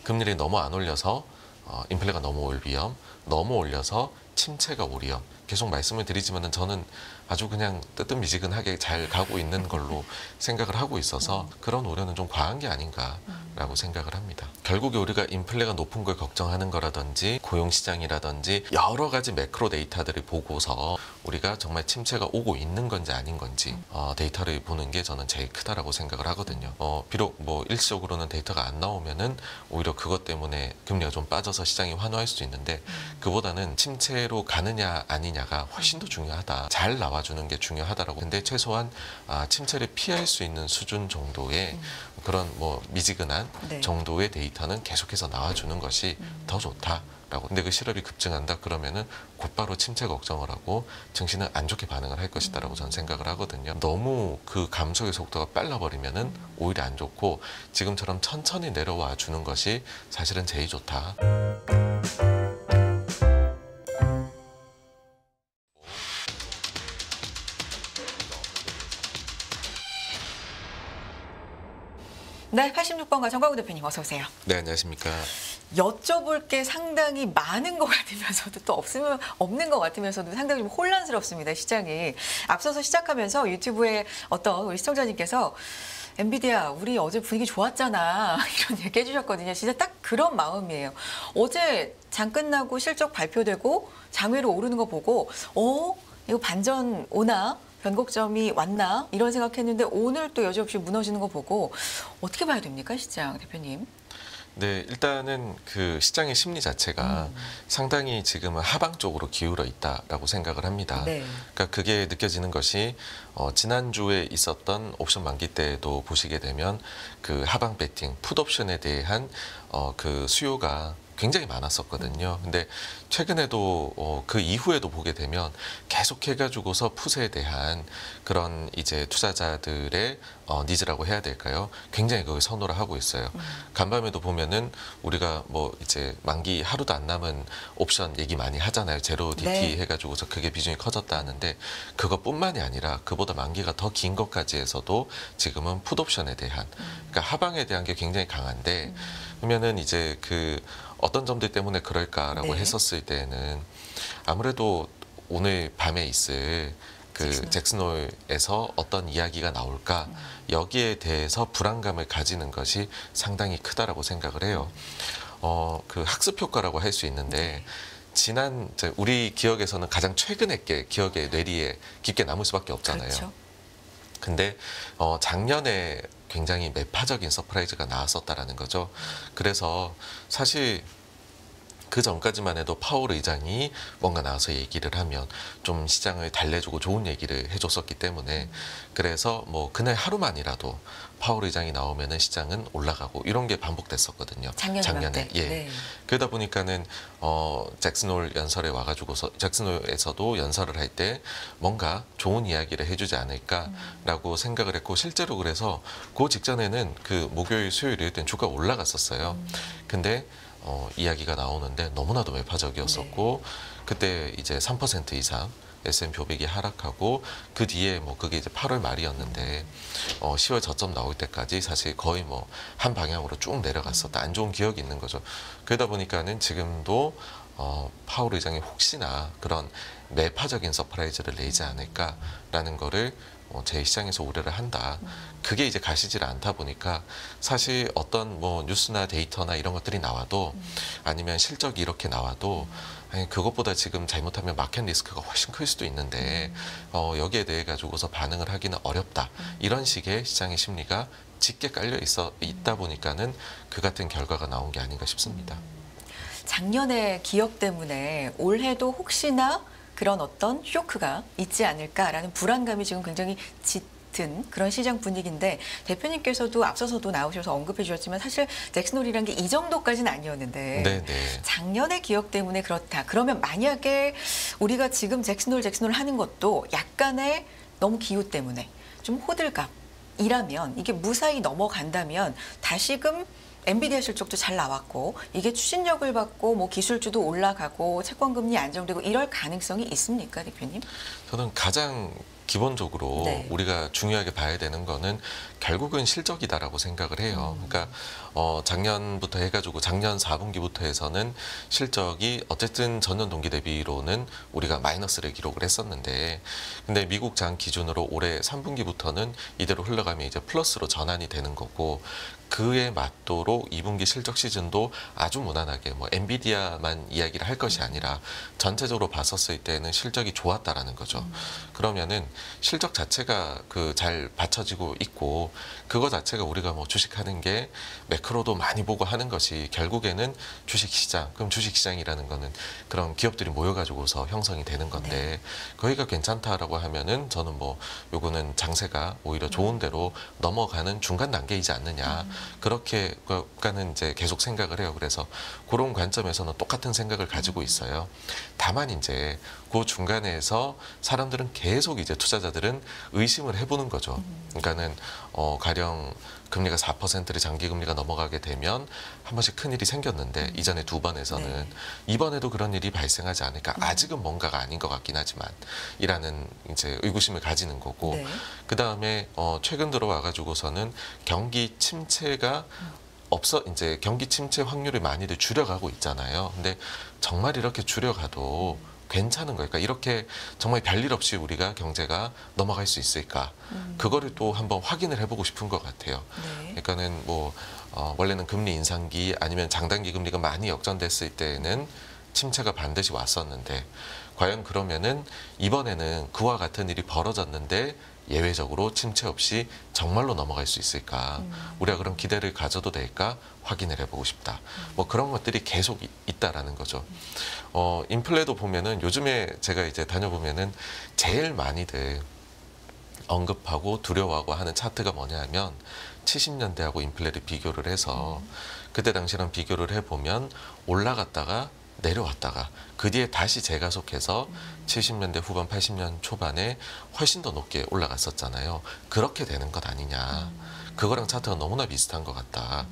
금리를 너무 안 올려서 인플레가 너무 올 위험, 너무 올려서 침체가 올 위험. 계속 말씀을 드리지만은 저는 아주 그냥 뜨뜻미지근하게 잘 가고 있는 걸로 생각을 하고 있어서 그런 우려는 좀 과한 게 아닌가라고 생각을 합니다. 결국에 우리가 인플레가 높은 걸 걱정하는 거라든지 고용시장이라든지 여러 가지 매크로 데이터들을 보고서 우리가 정말 침체가 오고 있는 건지 아닌 건지 데이터를 보는 게 저는 제일 크다라고 생각을 하거든요. 비록 뭐 일시적으로는 데이터가 안 나오면은 오히려 그것 때문에 금리가 좀 빠져서 시장이 환호할 수도 있는데 그보다는 침체로 가느냐 아니냐가 훨씬 더 중요하다. 잘 나와주는 게 중요하다라고. 근데 최소한 침체를 피할 수 있는 수준 정도의 그런 뭐 미지근한 네. 정도의 데이터는 계속해서 나와주는 것이 더 좋다라고. 근데 그 실업이 급증한다 그러면은 곧바로 침체 걱정을 하고 증시는 안 좋게 반응을 할 것이다라고 저는 생각을 하거든요. 너무 그 감속의 속도가 빨라버리면은 오히려 안 좋고 지금처럼 천천히 내려와 주는 것이 사실은 제일 좋다. 네, 86번가 정광훈 대표님 어서 오세요. 네, 안녕하십니까. 여쭤볼 게 상당히 많은 것 같으면서도 또 없는 것 같으면서도 상당히 좀 혼란스럽습니다, 시장이. 앞서서 시작하면서 유튜브에 어떤 우리 시청자님께서 엔비디아 우리 어제 분위기 좋았잖아 이런 얘기 해주셨거든요. 진짜 딱 그런 마음이에요. 어제 장 끝나고 실적 발표되고 장외로 오르는 거 보고 이거 반전 오나? 변곡점이 왔나? 이런 생각했는데 오늘 또 여지없이 무너지는 거 보고 어떻게 봐야 됩니까, 시장 대표님? 네, 일단은 그 시장의 심리 자체가 상당히 지금은 하방 쪽으로 기울어 있다라고 생각을 합니다. 네. 그러니까 그게 느껴지는 것이 지난주에 있었던 옵션 만기 때도 보시게 되면 그 하방 배팅, 풋옵션에 대한 그 수요가 굉장히 많았었거든요. 근데 최근에도 그 이후에도 보게 되면 계속해가지고서 풋에 대한 그런 이제 투자자들의 니즈라고 해야 될까요? 굉장히 그걸 선호를 하고 있어요. 간밤에도 보면은 우리가 뭐 이제 만기 하루도 안 남은 옵션 얘기 많이 하잖아요. 제로 DT 네. 해가지고서 그게 비중이 커졌다 하는데 그것뿐만이 아니라 그보다 만기가 더 긴 것까지 해서도 지금은 풋옵션에 대한 그러니까 하방에 대한 게 굉장히 강한데 그러면은 이제 그 어떤 점들 때문에 그럴까라고 네. 했었을 때는 아무래도 오늘 밤에 있을 그 잭슨홀에서 어떤 이야기가 나올까 여기에 대해서 불안감을 가지는 것이 상당히 크다라고 생각을 해요. 그 학습 효과라고 할 수 있는데 지난 우리 기억에서는 가장 최근의 게 기억의 뇌리에 깊게 남을 수밖에 없잖아요. 그렇죠. 근데 작년에 굉장히 매파적인 서프라이즈가 나왔었다라는 거죠. 그래서 사실 그 전까지만 해도 파월 의장이 뭔가 나와서 얘기를 하면 좀 시장을 달래주고 좋은 얘기를 해줬었기 때문에 그래서 뭐 그날 하루만이라도 파월 의장이 나오면은 시장은 올라가고 이런 게 반복됐었거든요. 작년에. 예. 네. 그러다 보니까는 잭슨홀 연설에 와가지고서 잭슨홀에서도 연설을 할 때 뭔가 좋은 이야기를 해주지 않을까라고 생각을 했고 실제로 그래서 그 직전에는 그 목요일 수요일일 땐 주가가 올라갔었어요. 근데 이야기가 나오는데 너무나도 매파적이었었고 그때 이제 3% 이상 S&P 500이 하락하고 그 뒤에 뭐 그게 이제 8월 말이었는데 10월 저점 나올 때까지 사실 거의 뭐 한 방향으로 쭉 내려갔었다. 안 좋은 기억이 있는 거죠. 그러다 보니까는 지금도 파월 의장이 혹시나 그런 매파적인 서프라이즈를 내지 않을까라는 거를 제 시장에서 우려를 한다. 그게 이제 가시질 않다 보니까 사실 어떤 뭐 뉴스나 데이터나 이런 것들이 나와도 아니면 실적이 이렇게 나와도 아니, 그것보다 지금 잘못하면 마켓 리스크가 훨씬 클 수도 있는데 여기에 대해 가지고서 반응을 하기는 어렵다. 이런 식의 시장의 심리가 짙게 깔려 있다 보니까는 그 같은 결과가 나온 게 아닌가 싶습니다. 작년의 기억 때문에 올해도 혹시나 그런 어떤 쇼크가 있지 않을까라는 불안감이 지금 굉장히 짙은 그런 시장 분위기인데 대표님께서도 앞서서도 나오셔서 언급해 주셨지만 사실 잭슨홀이란 게 이 정도까지는 아니었는데 네네. 작년의 기억 때문에 그렇다. 그러면 만약에 우리가 지금 잭슨홀 하는 것도 약간의 너무 기후 때문에 좀 호들갑이라면 이게 무사히 넘어간다면 다시금 엔비디아 실적도 잘 나왔고 이게 추진력을 받고 뭐 기술주도 올라가고 채권 금리 안정되고 이럴 가능성이 있습니까, 대표님? 저는 가장 기본적으로 네. 우리가 중요하게 봐야 되는 거는 결국은 실적이다라고 생각을 해요. 그러니까 작년부터 해가지고 작년 4분기부터 해서는 실적이 어쨌든 전년 동기 대비로는 우리가 마이너스를 기록을 했었는데, 근데 미국 장 기준으로 올해 3분기부터는 이대로 흘러가면 이제 플러스로 전환이 되는 거고, 그에 맞도록 2분기 실적 시즌도 아주 무난하게 뭐 엔비디아만 이야기를 할 것이 아니라 전체적으로 봤었을 때는 실적이 좋았다라는 거죠. 그러면은 실적 자체가 그 잘 받쳐지고 있고, 그거 자체가 우리가 뭐 주식하는 게 매크로도 많이 보고 하는 것이 결국에는 주식시장, 그럼 주식시장이라는 거는 그런 기업들이 모여가지고서 형성이 되는 건데, 거기가 괜찮다라고 하면은 저는 뭐 요거는 장세가 오히려 좋은 대로 넘어가는 중간 단계이지 않느냐, 그렇게까는 이제 계속 생각을 해요. 그래서 그런 관점에서는 똑같은 생각을 가지고 있어요. 다만 이제 그 중간에서 사람들은 계속 이제 투자자들은 의심을 해보는 거죠. 그러니까는 가령 금리가 4%를 장기 금리가 넘어가게 되면 한 번씩 큰 일이 생겼는데 이전에 2번에서는 네. 이번에도 그런 일이 발생하지 않을까, 아직은 뭔가가 아닌 것 같긴 하지만 이라는 이제 의구심을 가지는 거고, 네. 그 다음에 최근 들어와 가지고서는 경기 침체가 이제 경기 침체 확률이 많이들 줄여가고 있잖아요. 근데 정말 이렇게 줄여가도 괜찮은 거예요. 그러니까 이렇게 정말 별일 없이 우리가 경제가 넘어갈 수 있을까? 그거를 또 한번 확인을 해보고 싶은 것 같아요. 네. 그러니까는 뭐 원래는 금리 인상기 아니면 장단기 금리가 많이 역전됐을 때에는 침체가 반드시 왔었는데, 과연 그러면은 이번에는 그와 같은 일이 벌어졌는데 예외적으로 침체 없이 정말로 넘어갈 수 있을까? 우리가 그런 기대를 가져도 될까? 확인을 해보고 싶다. 뭐 그런 것들이 계속 있다라는 거죠. 인플레도 보면은 요즘에 제가 이제 다녀보면은 제일 많이들 언급하고 두려워하고 하는 차트가 뭐냐 하면 70년대하고 인플레를 비교를 해서 그때 당시랑 비교를 해보면 올라갔다가 내려왔다가 그 뒤에 다시 재가속해서 70년대 후반 80년 초반에 훨씬 더 높게 올라갔었잖아요. 그렇게 되는 것 아니냐. 그거랑 차트가 너무나 비슷한 것 같다.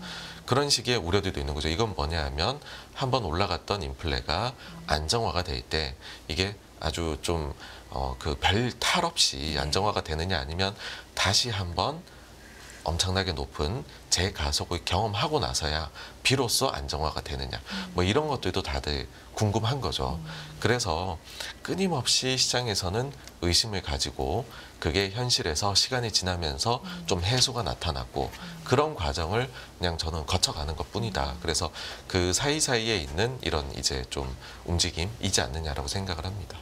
그런 식의 우려들도 있는 거죠. 이건 뭐냐 하면 한번 올라갔던 인플레가 안정화가 될 때 이게 아주 좀 그 별 탈 없이 안정화가 되느냐, 아니면 다시 한번 엄청나게 높은 재가속을 경험하고 나서야 비로소 안정화가 되느냐, 뭐 이런 것들도 다들 궁금한 거죠. 그래서 끊임없이 시장에서는 의심을 가지고 그게 현실에서 시간이 지나면서 좀 해소가 나타났고, 그런 과정을 그냥 저는 거쳐가는 것 뿐이다. 그래서 그 사이사이에 있는 이런 이제 좀 움직임이지 않느냐라고 생각을 합니다.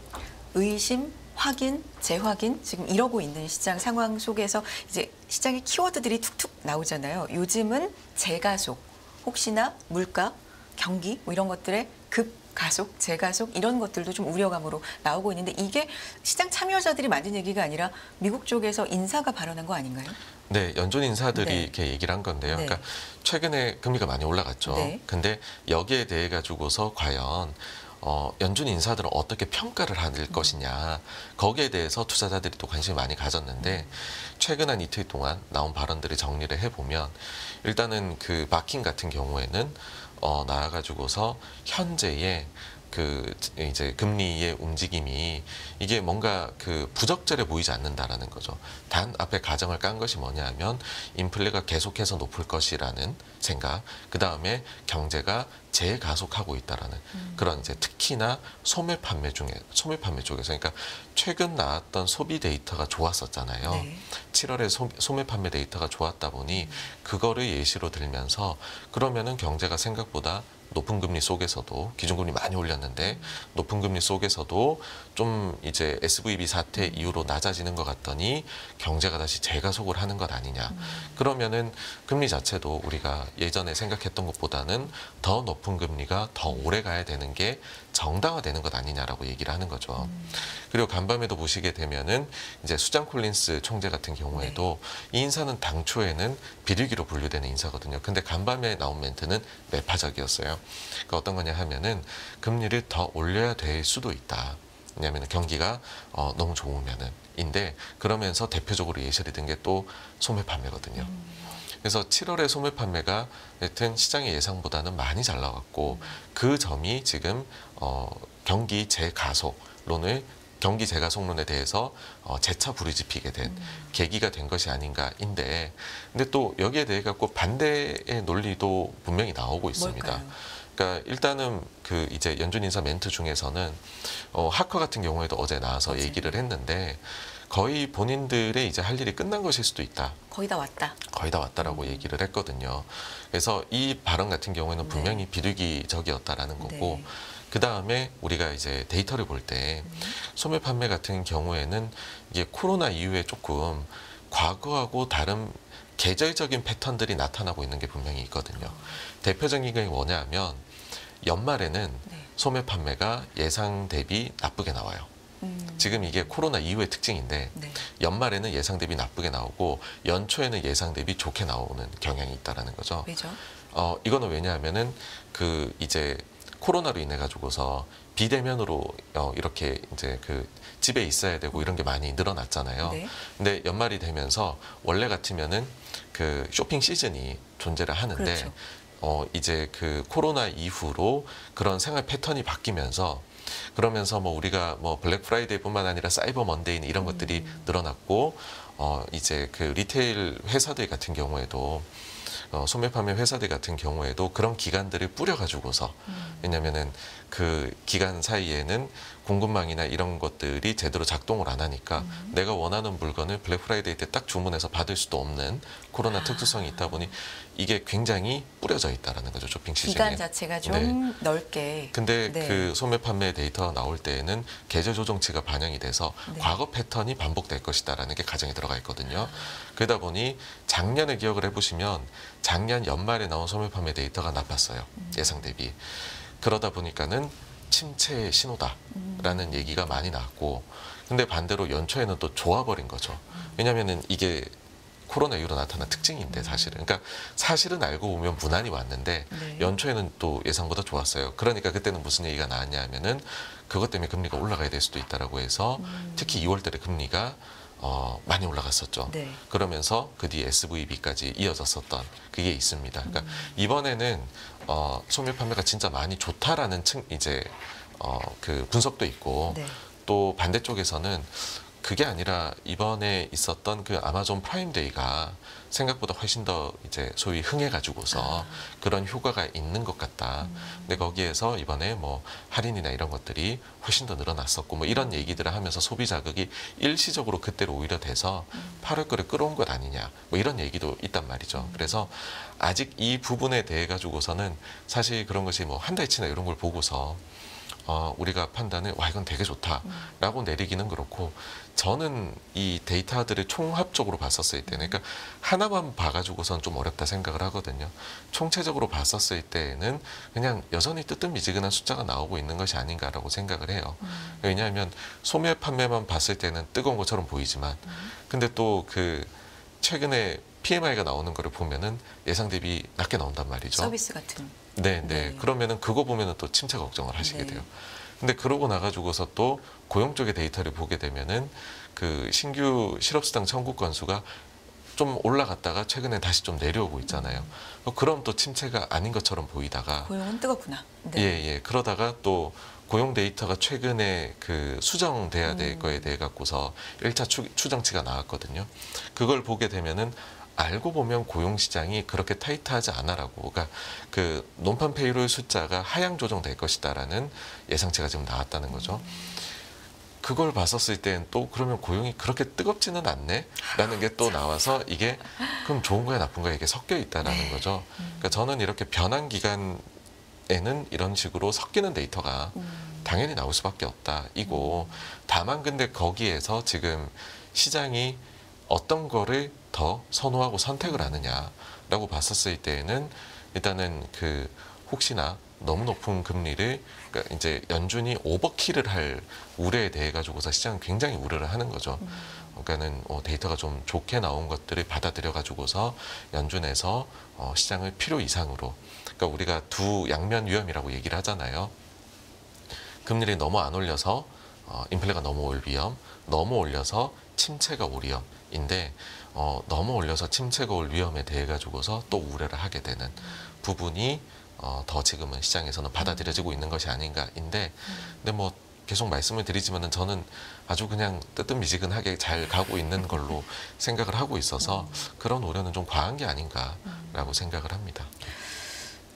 의심, 확인, 재확인 지금 이러고 있는 시장 상황 속에서 이제 시장의 키워드들이 툭툭 나오잖아요. 요즘은 재가속, 혹시나 물가, 경기 뭐 이런 것들의 급가속, 재가속 이런 것들도 좀 우려감으로 나오고 있는데, 이게 시장 참여자들이 만든 얘기가 아니라 미국 쪽에서 인사가 발언한 거 아닌가요? 네, 연준 인사들이 네. 이렇게 얘기를 한 건데요. 네. 그러니까 최근에 금리가 많이 올라갔죠. 네. 근데 여기에 대해 가지고서 과연 연준 인사들은 어떻게 평가를 할 것이냐, 거기에 대해서 투자자들이 또 관심이 많이 가졌는데, 최근 한 이틀 동안 나온 발언들을 정리를 해보면 일단은 그 마킨 같은 경우에는 나와가지고서 현재의 그 이제 금리의 움직임이 이게 뭔가 그 부적절해 보이지 않는다라는 거죠. 단 앞에 가정을 깐 것이 뭐냐 하면 인플레가 계속해서 높을 것이라는 생각, 그 다음에 경제가 재가속하고 있다라는 그런 이제 특히나 소매 판매 쪽에서, 그러니까 최근 나왔던 소비 데이터가 좋았었잖아요. 네. 7월에 소매 판매 데이터가 좋았다 보니 그거를 예시로 들면서, 그러면은 경제가 생각보다 높은 금리 속에서도, 기준금리 많이 올렸는데 높은 금리 속에서도 좀 이제 SVB 사태 이후로 낮아지는 것 같더니 경제가 다시 재가속을 하는 것 아니냐. 그러면은 금리 자체도 우리가 예전에 생각했던 것보다는 더 높은 금리가 더 오래 가야 되는 게 정당화되는 것 아니냐라고 얘기를 하는 거죠. 그리고 간밤에도 보시게 되면은 이제 수장 콜린스 총재 같은 경우에도 이 인사는 당초에는 비리기로 분류되는 인사거든요. 근데 간밤에 나온 멘트는 매파적이었어요. 그러니까 어떤 거냐 하면은 금리를 더 올려야 될 수도 있다. 왜냐하면 경기가 너무 좋으면은 인데, 그러면서 대표적으로 예시를 든 게 또 소매 판매거든요. 그래서 7월에 소매 판매가 하여튼 시장의 예상보다는 많이 잘 나왔고 그 점이 지금 경기 재가속론을 경기 재가속론에 대해서 재차 부르지피게 된 계기가 된 것이 아닌가인데, 근데 또 여기에 대해 갖고 반대의 논리도 분명히 나오고 있습니다. 뭘까요? 그러니까 일단은 그 이제 연준 인사 멘트 중에서는 하커 같은 경우에도 어제 나와서 어제. 얘기를 했는데 거의 본인들의 이제 할 일이 끝난 것일 수도 있다. 거의 다 왔다. 거의 다 왔다라고 얘기를 했거든요. 그래서 이 발언 같은 경우에는 분명히 비둘기적이었다라는 거고, 네. 그 다음에 우리가 이제 데이터를 볼 때 소매 판매 같은 경우에는 이게 코로나 이후에 조금 과거하고 다른 계절적인 패턴들이 나타나고 있는 게 분명히 있거든요. 대표적인 게 뭐냐면 연말에는 네. 소매 판매가 예상 대비 나쁘게 나와요. 지금 이게 코로나 이후의 특징인데 네. 연말에는 예상 대비 나쁘게 나오고 연초에는 예상 대비 좋게 나오는 경향이 있다라는 거죠. 왜죠? 이거는 왜냐하면은 그 이제 코로나로 인해 가지고서 비대면으로 이렇게 이제 그 집에 있어야 되고 이런 게 많이 늘어났잖아요. 네. 근데 연말이 되면서 원래 같으면은 그 쇼핑 시즌이 존재를 하는데 그렇죠. 이제 그 코로나 이후로 그런 생활 패턴이 바뀌면서 그러면서 뭐 우리가 뭐 블랙 프라이데이뿐만 아니라 사이버 먼데이 이런 것들이 늘어났고 이제 그 리테일 회사들 같은 경우에도 소매 판매 회사들 같은 경우에도 그런 기간들을 뿌려가지고서 왜냐면은 그 기간 사이에는 공급망이나 이런 것들이 제대로 작동을 안 하니까 내가 원하는 물건을 블랙 프라이데이 때 딱 주문해서 받을 수도 없는 코로나 특수성이 있다 보니 이게 굉장히 뿌려져 있다라는 거죠, 쇼핑 시즌에. 기간 자체가 좀 네. 넓게. 근데 네. 그 소매 판매 데이터 나올 때에는 계절 조정치가 반영이 돼서 네. 과거 패턴이 반복될 것이다라는 게 가정이 들어가 있거든요. 그러다 보니 작년에 기억을 해보시면 작년 연말에 나온 소매 판매 데이터가 나빴어요. 예상 대비. 그러다 보니까는 침체의 신호다라는 얘기가 많이 나왔고, 근데 반대로 연초에는 또 좋아버린 거죠. 왜냐면은 이게 코로나 이후로 나타난 특징인데 사실은. 그러니까 사실은 알고 보면 무난히 왔는데 네. 연초에는 또 예상보다 좋았어요. 그러니까 그때는 무슨 얘기가 나왔냐 하면은 그것 때문에 금리가 올라가야 될 수도 있다라고 해서 특히 2월 달에 금리가 많이 올라갔었죠. 네. 그러면서 그 뒤에 SVB까지 이어졌었던 그게 있습니다. 그러니까 이번에는 소매 판매가 진짜 많이 좋다라는 이제 그 분석도 있고 네. 또 반대쪽에서는 그게 아니라 이번에 있었던 그 아마존 프라임데이가 생각보다 훨씬 더 이제 소위 흥해가지고서 그런 효과가 있는 것 같다. 근데 거기에서 이번에 뭐 할인이나 이런 것들이 훨씬 더 늘어났었고 뭐 이런 얘기들을 하면서 소비 자극이 일시적으로 그때로 오히려 돼서 8월 거를 끌어온 것 아니냐. 뭐 이런 얘기도 있단 말이죠. 그래서 아직 이 부분에 대해 가지고서는 사실 그런 것이 뭐 한 달치나 이런 걸 보고서 우리가 판단을 와 이건 되게 좋다라고 내리기는 그렇고 저는 이 데이터들을 총합적으로 봤었을 때는 그러니까 하나만 봐가지고선 좀 어렵다 생각을 하거든요. 총체적으로 봤었을 때는 그냥 여전히 뜨뜻미지근한 숫자가 나오고 있는 것이 아닌가라고 생각을 해요. 왜냐하면 소매 판매만 봤을 때는 뜨거운 것처럼 보이지만 근데 또 그 최근에 PMI가 나오는 거를 보면은 예상 대비 낮게 나온단 말이죠. 서비스 같은. 네. 네. 그러면은 그거 보면은 또 침체 걱정을 하시게 네. 돼요. 근데 그러고 나가지고서 또 고용 쪽의 데이터를 보게 되면은 그 신규 실업수당 청구 건수가 좀 올라갔다가 최근에 다시 좀 내려오고 있잖아요. 그럼 또 침체가 아닌 것처럼 보이다가 고용은 뜨겁구나. 네. 예. 그러다가 또 고용 데이터가 최근에 그 수정돼야 될 거에 대해 갖고서 1차 추정치가 나왔거든요. 그걸 보게 되면은 알고 보면 고용 시장이 그렇게 타이트하지 않아라고, 그러니까 그 논판 페이롤 숫자가 하향 조정될 것이다라는 예상치가 지금 나왔다는 거죠. 그걸 봤었을 땐 또 그러면 고용이 그렇게 뜨겁지는 않네라는 게 또 나와서 이게 그럼 좋은 거야 나쁜 거야 이게 섞여 있다라는 거죠. 그러니까 저는 이렇게 변환 기간에는 이런 식으로 섞이는 데이터가 당연히 나올 수밖에 없다 이고, 다만 근데 거기에서 지금 시장이 어떤 거를 더 선호하고 선택을 하느냐라고 봤었을 때에는 일단은 그 혹시나 너무 높은 금리를 그러니까 이제 연준이 오버키를 할 우려에 대해 가지고서 시장은 굉장히 우려를 하는 거죠. 그러니까는 데이터가 좀 좋게 나온 것들을 받아들여 가지고서 연준에서 시장을 필요 이상으로, 그러니까 우리가 두 양면 위험이라고 얘기를 하잖아요. 금리를 너무 안 올려서 인플레가 너무 올 위험, 너무 올려서 침체가 올 위험. 인데 너무 올려서 침체가 올 위험에 대해 가지고서 또 우려를 하게 되는 부분이 더 지금은 시장에서는 받아들여지고 있는 것이 아닌가인데, 근데 뭐 계속 말씀을 드리지만은 저는 아주 그냥 뜨뜻미지근하게 잘 가고 있는 걸로 생각을 하고 있어서 그런 우려는 좀 과한 게 아닌가라고 생각을 합니다.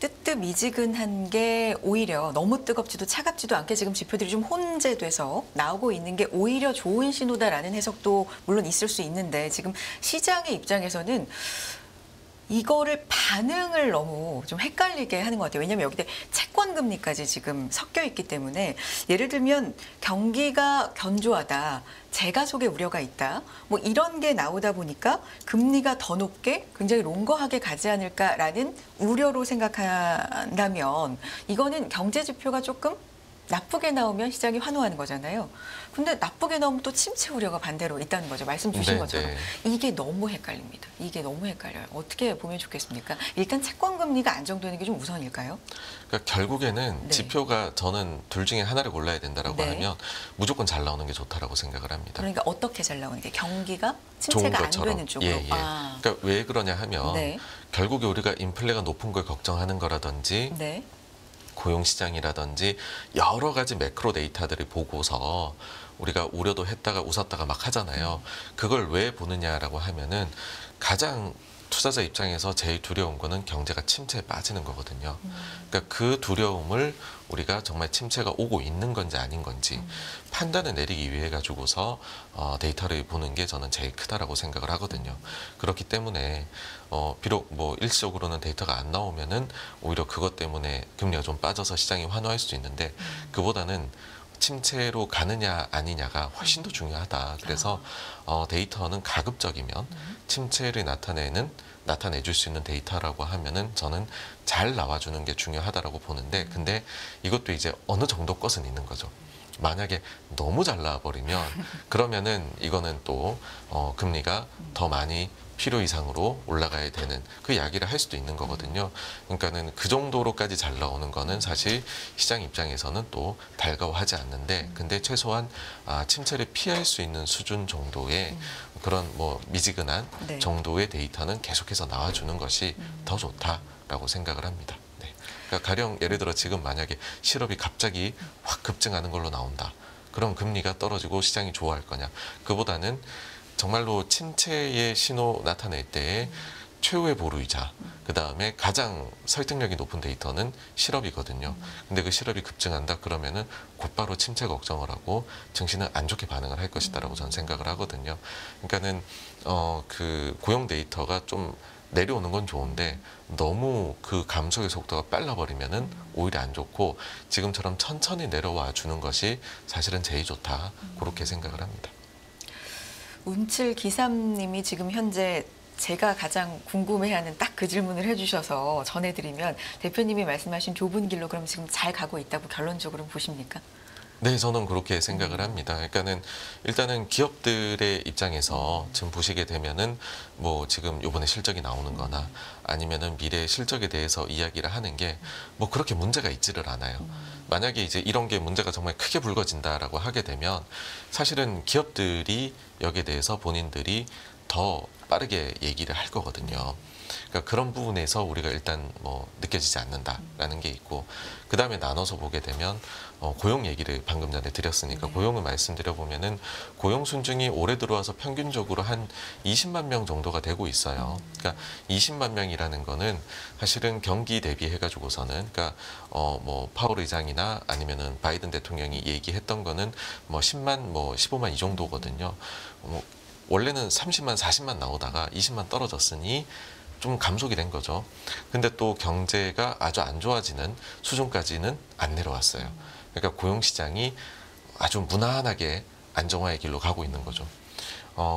뜨뜻미지근한 게 오히려 너무 뜨겁지도 차갑지도 않게 지금 지표들이 좀 혼재돼서 나오고 있는 게 오히려 좋은 신호다라는 해석도 물론 있을 수 있는데, 지금 시장의 입장에서는 이거를 반응을 너무 좀 헷갈리게 하는 것 같아요. 왜냐하면 여기에 채권 금리까지 지금 섞여 있기 때문에, 예를 들면 경기가 견조하다, 재가속의 우려가 있다, 뭐 이런 게 나오다 보니까 금리가 더 높게 굉장히 롱거하게 가지 않을까라는 우려로 생각한다면, 이거는 경제 지표가 조금 나쁘게 나오면 시장이 환호하는 거잖아요. 근데 나쁘게 나오면 또 침체 우려가 반대로 있다는 거죠. 말씀 주신 네, 것처럼. 네. 이게 너무 헷갈립니다. 이게 너무 헷갈려요. 어떻게 보면 좋겠습니까? 일단 채권 금리가 안정되는 게 좀 우선일까요? 그러니까 결국에는 네. 지표가 저는 둘 중에 하나를 골라야 된다라고 네. 하면 무조건 잘 나오는 게 좋다라고 생각을 합니다. 그러니까 어떻게 잘 나오는데, 경기가 좋은 침체가 안 것처럼. 되는 쪽으로. 예, 예. 아, 그러니까 왜 그러냐 하면 네. 결국에 우리가 인플레가 높은 걸 걱정하는 거라든지 네. 고용시장이라든지 여러 가지 매크로 데이터들을 보고서 우리가 우려도 했다가 웃었다가 막 하잖아요. 그걸 왜 보느냐라고 하면은 가장 투자자 입장에서 제일 두려운 거는 경제가 침체에 빠지는 거거든요. 그러니까 그 두려움을 우리가 정말 침체가 오고 있는 건지 아닌 건지 판단을 내리기 위해 가지고서 데이터를 보는 게 저는 제일 크다라고 생각을 하거든요. 그렇기 때문에 비록 뭐 일시적으로는 데이터가 안 나오면은 오히려 그것 때문에 금리가 좀 빠져서 시장이 환호할 수도 있는데, 그보다는 침체로 가느냐 아니냐가 훨씬 더 중요하다. 그래서 데이터는 가급적이면 침체를 나타내줄 수 있는 데이터라고 하면은 저는 잘 나와주는 게 중요하다라고 보는데, 근데 이것도 이제 어느 정도 것은 있는 거죠. 만약에 너무 잘 나와버리면 그러면은 이거는 또 금리가 더 많이 필요 이상으로 올라가야 되는 그 이야기를 할 수도 있는 거거든요. 그러니까는 그 정도로까지 잘 나오는 거는 사실 시장 입장에서는 또 달가워하지 않는데, 근데 최소한 침체를 피할 수 있는 수준 정도의 그런 뭐 미지근한 네. 정도의 데이터는 계속해서 나와주는 것이 더 좋다라고 생각을 합니다. 네. 그러니까 가령 예를 들어 지금 만약에 실업이 갑자기 확 급증하는 걸로 나온다. 그럼 금리가 떨어지고 시장이 좋아할 거냐? 그보다는 정말로 침체의 신호 나타낼 때에 최후의 보루이자, 그 다음에 가장 설득력이 높은 데이터는 실업이거든요. 근데 그 실업이 급증한다 그러면은 곧바로 침체 걱정을 하고 증시는 안 좋게 반응을 할 것이다라고 저는 생각을 하거든요. 그러니까는 그 고용 데이터가 좀 내려오는 건 좋은데 너무 그 감속의 속도가 빨라버리면은 오히려 안 좋고, 지금처럼 천천히 내려와 주는 것이 사실은 제일 좋다, 그렇게 생각을 합니다. 운칠 기삼님이 지금 현재 제가 가장 궁금해하는 딱 그 질문을 해주셔서 전해드리면, 대표님이 말씀하신 좁은 길로 그럼 지금 잘 가고 있다고 결론적으로 보십니까? 네, 저는 그렇게 생각을 합니다. 그러니까는 일단은 기업들의 입장에서 지금 보시게 되면은 뭐 지금 요번에 실적이 나오는 거나 아니면은 미래 실적에 대해서 이야기를 하는 게 뭐 그렇게 문제가 있지를 않아요. 만약에 이제 이런 게 문제가 정말 크게 불거진다라고 하게 되면 사실은 기업들이 여기에 대해서 본인들이 더 빠르게 얘기를 할 거거든요. 그러니까 그런 부분에서 우리가 일단 뭐 느껴지지 않는다라는 게 있고, 그 다음에 나눠서 보게 되면 고용 얘기를 방금 전에 드렸으니까 고용을 말씀드려 보면은 고용 순증이 올해 들어와서 평균적으로 한 20만 명 정도가 되고 있어요. 그러니까 20만 명이라는 거는 사실은 경기 대비해 가지고서는, 그러니까 뭐 파월 의장이나 아니면은 바이든 대통령이 얘기했던 거는 뭐 10만 뭐 15만 이 정도거든요. 뭐 원래는 30만 40만 나오다가 20만 떨어졌으니 좀 감속이 된 거죠. 근데 또 경제가 아주 안 좋아지는 수준까지는 안 내려왔어요. 그러니까 고용시장이 아주 무난하게 안정화의 길로 가고 있는 거죠.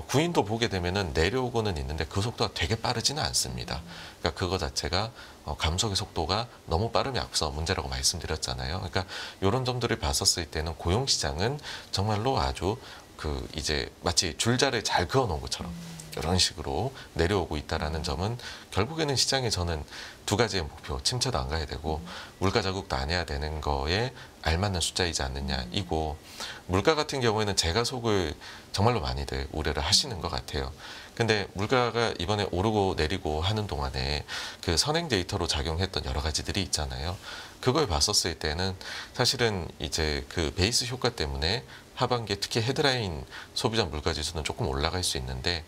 구인도 보게 되면은 내려오고는 있는데 그 속도가 되게 빠르지는 않습니다. 그러니까 그거 자체가 감속의 속도가 너무 빠름이 앞서 문제라고 말씀드렸잖아요. 그러니까 이런 점들을 봤었을 때는 고용시장은 정말로 아주 그 이제 마치 줄자를 잘 그어 놓은 것처럼 이런 식으로 내려오고 있다라는 점은 결국에는 시장에 저는 두 가지의 목표, 침체도 안 가야 되고 물가 자국도 안 해야 되는 거에 알맞는 숫자이지 않느냐 이고, 물가 같은 경우에는 제가속을 정말로 많이들 우려를 하시는 것 같아요. 근데 물가가 이번에 오르고 내리고 하는 동안에 그 선행 데이터로 작용했던 여러 가지들이 있잖아요. 그걸 봤었을 때는 사실은 이제 그 베이스 효과 때문에 하반기에 특히 헤드라인 소비자 물가 지수는 조금 올라갈 수 있는데,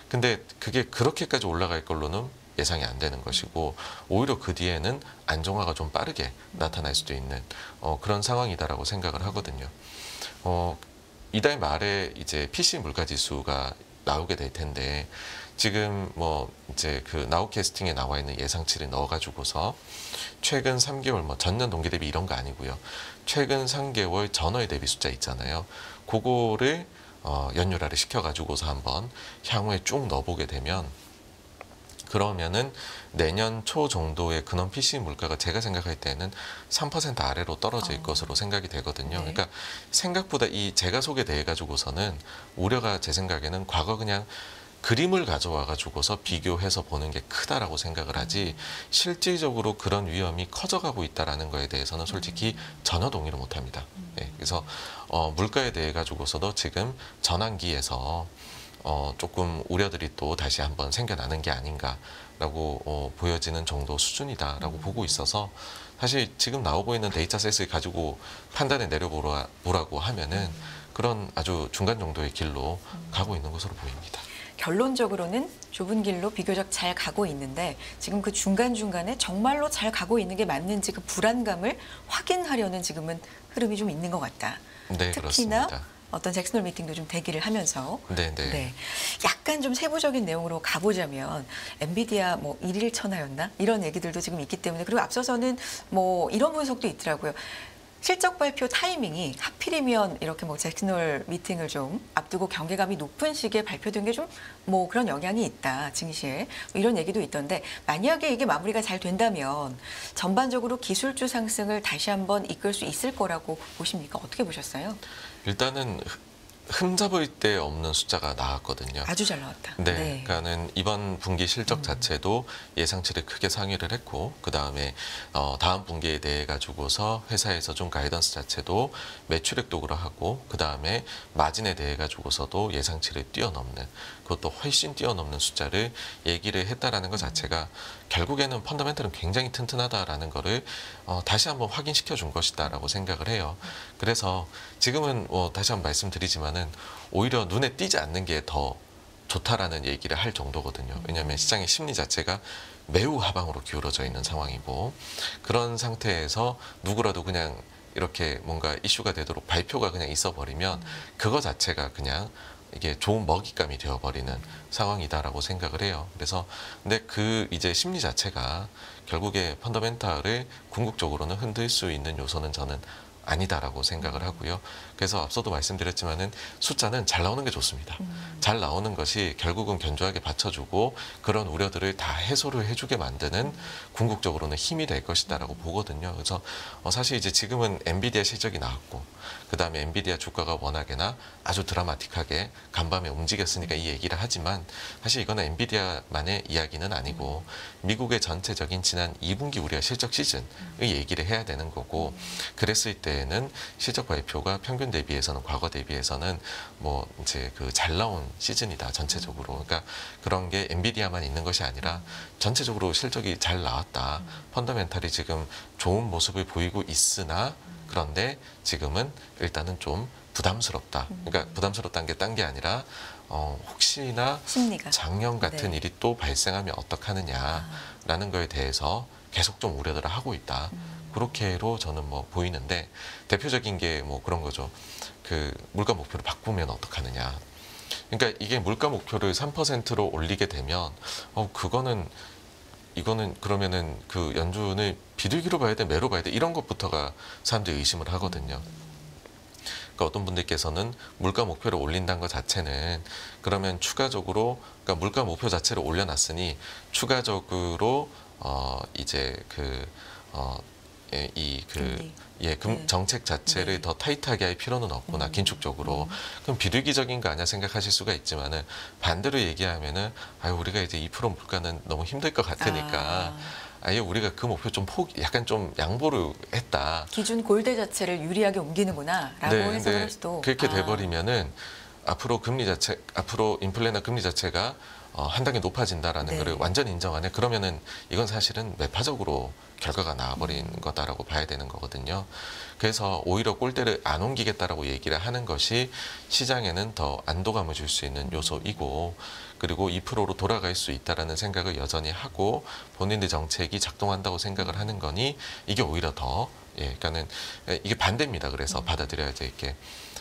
근데 그게 그렇게까지 올라갈 걸로는 예상이 안 되는 것이고, 오히려 그 뒤에는 안정화가 좀 빠르게 나타날 수도 있는 그런 상황이다라고 생각을 하거든요. 이달 말에 이제 PC 물가 지수가 나오게 될 텐데, 지금 뭐 이제 그 나우캐스팅에 나와 있는 예상치를 넣어가지고서 최근 3개월 뭐 전년 동기 대비 이런 거 아니고요. 최근 3개월 전월 대비 숫자 있잖아요. 그거를 연율화를 시켜가지고서 한번 향후에 쭉 넣어보게 되면, 그러면은 내년 초 정도의 근원 PC 물가가 제가 생각할 때는 3% 아래로 떨어질 것으로 생각이 되거든요. 네. 그러니까 생각보다 이 제가속에 대해 가지고서는 우려가 제 생각에는 과거 그냥 그림을 가져와 가지고서 비교해서 보는 게 크다라고 생각을 하지, 실질적으로 그런 위험이 커져가고 있다라는 거에 대해서는 솔직히 전혀 동의를 못 합니다. 네, 그래서 물가에 대해 가지고서도 지금 전환기에서 조금 우려들이 또 다시 한번 생겨나는 게 아닌가라고 보여지는 정도 수준이다라고 보고 있어서, 사실 지금 나오고 있는 데이터셋을 가지고 판단을 내려보라고 하면은 그런 아주 중간 정도의 길로 가고 있는 것으로 보입니다. 결론적으로는 좁은 길로 비교적 잘 가고 있는데, 지금 그 중간중간에 정말로 잘 가고 있는 게 맞는지 그 불안감을 확인하려는 지금은 흐름이 좀 있는 것 같다. 네, 특히나 그렇습니다. 어떤 잭슨홀 미팅도 좀 대기를 하면서. 네. 네. 약간 좀 세부적인 내용으로 가보자면, 엔비디아 뭐 일일 천하였나? 이런 얘기들도 지금 있기 때문에, 그리고 앞서서는 뭐 이런 분석도 있더라고요. 실적 발표 타이밍이 하필이면 이렇게 뭐 잭슨홀 미팅을 좀 앞두고 경계감이 높은 시기에 발표된 게 좀 뭐 그런 영향이 있다, 증시에. 뭐 이런 얘기도 있던데, 만약에 이게 마무리가 잘 된다면 전반적으로 기술주 상승을 다시 한번 이끌 수 있을 거라고 보십니까? 어떻게 보셨어요? 일단은 흠잡을 데 없는 숫자가 나왔거든요. 아주 잘 나왔다. 네, 그러니까는 이번 분기 실적 자체도 예상치를 크게 상회를 했고, 그 다음에 다음 분기에 대해 가지고서 회사에서 좀 가이던스 자체도 매출액도 그러하고, 그 다음에 마진에 대해 가지고서도 예상치를 뛰어넘는, 그것도 훨씬 뛰어넘는 숫자를 얘기를 했다라는 것 자체가 결국에는 펀더멘털은 굉장히 튼튼하다라는 거를 다시 한번 확인시켜 준 것이다라고 생각을 해요. 그래서 지금은 다시 한번 말씀드리지만은 오히려 눈에 띄지 않는 게 더 좋다라는 얘기를 할 정도거든요. 왜냐하면 시장의 심리 자체가 매우 하방으로 기울어져 있는 상황이고, 그런 상태에서 누구라도 그냥 이렇게 뭔가 이슈가 되도록 발표가 그냥 있어 버리면 그거 자체가 그냥 이게 좋은 먹잇감이 되어버리는 상황이다라고 생각을 해요. 그래서 근데 그 이제 심리 자체가 결국에 펀더멘탈을 궁극적으로는 흔들 수 있는 요소는 저는 아니다라고 생각을 하고요. 그래서 앞서도 말씀드렸지만은 숫자는 잘 나오는 게 좋습니다. 잘 나오는 것이 결국은 견조하게 받쳐주고 그런 우려들을 다 해소를 해주게 만드는 궁극적으로는 힘이 될 것이다라고 보거든요. 그래서 사실 이제 지금은 엔비디아 실적이 나왔고, 그 다음에 엔비디아 주가가 워낙에나 아주 드라마틱하게 간밤에 움직였으니까 이 얘기를 하지만, 사실 이거는 엔비디아만의 이야기는 아니고 미국의 전체적인 지난 2분기 우리가 실적 시즌의 얘기를 해야 되는 거고, 그랬을 때에는 실적 발표가 평균 대비해서는, 과거 대비해서는 뭐 이제 그 잘 나온 시즌이다 전체적으로. 그러니까 그런 게 엔비디아만 있는 것이 아니라 전체적으로 실적이 잘 나왔다. 펀더멘탈이 지금 좋은 모습을 보이고 있으나, 그런데 지금은 일단은 좀 부담스럽다. 그러니까 부담스럽다는 게 딴 게 아니라 혹시나 심리가. 작년 같은 네. 일이 또 발생하면 어떡하느냐라는 거에 대해서 계속 좀 우려들을 하고 있다. 그렇게로 저는 뭐 보이는데, 대표적인 게 뭐 그런 거죠. 그 물가 목표를 바꾸면 어떡하느냐. 그러니까 이게 물가 목표를 3%로 올리게 되면 이거는 그러면은 그 연준을 비둘기로 봐야 돼, 매로 봐야 돼, 이런 것부터가 사람들이 의심을 하거든요. 그러니까 어떤 분들께서는 물가 목표를 올린다는 것 자체는 그러면 추가적으로, 그러니까 물가 목표 자체를 올려놨으니 추가적으로 이제 그 금리. 네. 정책 자체를 네. 더 타이트하게 할 필요는 없구나, 긴축적으로. 그럼 비둘기적인 거 아니야 생각하실 수가 있지만은 반대로 얘기하면은 우리가 이제 2% 물가는 너무 힘들 것 같으니까 아예 우리가 그 목표 좀 약간 좀 양보를 했다. 기준 골대 자체를 유리하게 옮기는구나라고 해석을 근데 할 수도. 그렇게 돼버리면은 앞으로 인플레나 금리 자체가 한 단계 높아진다라는 네. 거를 완전히 인정하네. 그러면은 이건 사실은 매파적으로 결과가 나와버린 거다라고 봐야 되는 거거든요. 그래서 오히려 꼴대를 안 옮기겠다라고 얘기를 하는 것이 시장에는 더 안도감을 줄 수 있는 요소이고, 그리고 2%로 돌아갈 수 있다라는 생각을 여전히 하고 본인들 정책이 작동한다고 생각을 하는 거니 이게 오히려 더 그러니까는 이게 반대입니다. 그래서 받아들여야 될 게.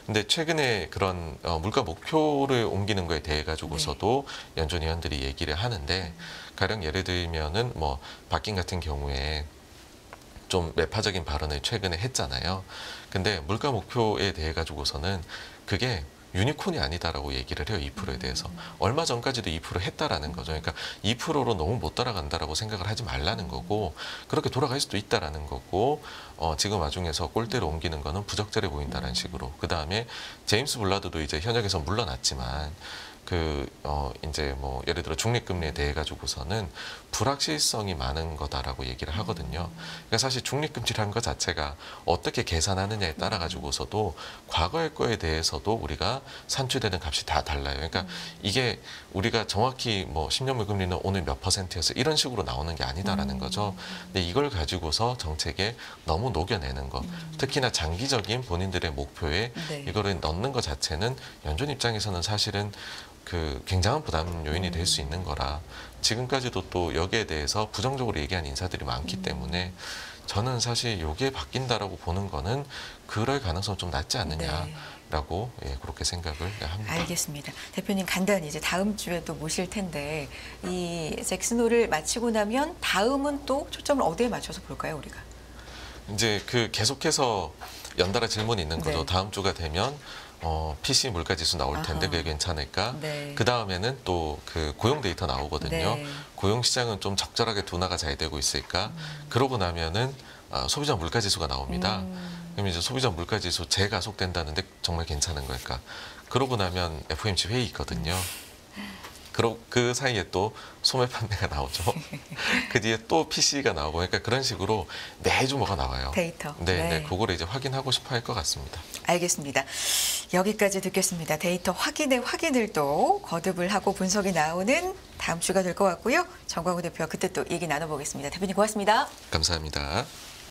근데 최근에 그런 물가 목표를 옮기는 거에 대해 가지고서도 연준 위원들이 얘기를 하는데, 가령 예를 들면은 뭐 박긴 같은 경우에 좀 매파적인 발언을 최근에 했잖아요. 근데 물가 목표에 대해 가지고서는 그게 유니콘이 아니다라고 얘기를 해요. 2%에 대해서. 얼마 전까지도 2% 했다라는 거죠. 그러니까 2%로 너무 못 따라간다라고 생각을 하지 말라는 거고, 그렇게 돌아갈 수도 있다라는 거고, 지금 와중에서 꼴대로 옮기는 거는 부적절해 보인다라는 식으로. 그 다음에 제임스 블라드도 이제 현역에서 물러났지만 이제 뭐 예를 들어 중립금리에 대해 가지고서는 불확실성이 많은 거다라고 얘기를 하거든요. 그러니까 사실 중립금리라는 것 자체가 어떻게 계산하느냐에 따라 가지고서도 과거의 거에 대해서도 우리가 산출되는 값이 다 달라요. 그러니까 이게 우리가 정확히 뭐 10년물 금리는 오늘 몇 %였어 이런 식으로 나오는 게 아니다라는 거죠. 근데 이걸 가지고서 정책에 너무 녹여내는 거, 특히나 장기적인 본인들의 목표에 네. 이거를 넣는 것 자체는 연준 입장에서는 사실은 굉장한 부담 요인이 될 수 있는 거라, 지금까지도 또 여기에 대해서 부정적으로 얘기한 인사들이 많기 때문에 저는 사실 이게 바뀐다라고 보는 거는 그럴 가능성 좀 낮지 않느냐라고 그렇게 생각을 합니다. 알겠습니다. 대표님 간단히 이제 다음 주에 또 모실 텐데 이 잭슨홀을 마치고 나면 다음은 또 초점을 어디에 맞춰서 볼까요, 우리가? 이제 계속해서 연달아 질문이 있는 거죠. 네. 다음 주가 되면 PC 물가지수 나올 텐데 그게 괜찮을까? 네. 그 다음에는 또 고용 데이터 나오거든요. 네. 고용 시장은 좀 적절하게 둔화가 잘 되고 있을까? 그러고 나면은 소비자 물가지수가 나옵니다. 그럼 이제 소비자 물가지수 재가속된다는데 정말 괜찮은 걸까? 그러고 나면 FOMC 회의 있거든요. 그 사이에 또 소매 판매가 나오죠. 그 뒤에 또 PC가 나오고, 그러니까 그런 식으로 매주 뭐가 나와요. 데이터. 네, 그거를 이제 확인하고 싶어 할 것 같습니다. 알겠습니다. 여기까지 듣겠습니다. 데이터 확인의 확인을 또 거듭을 하고 분석이 나오는 다음 주가 될 것 같고요. 정광훈 대표와 그때 또 얘기 나눠보겠습니다. 대표님 고맙습니다. 감사합니다.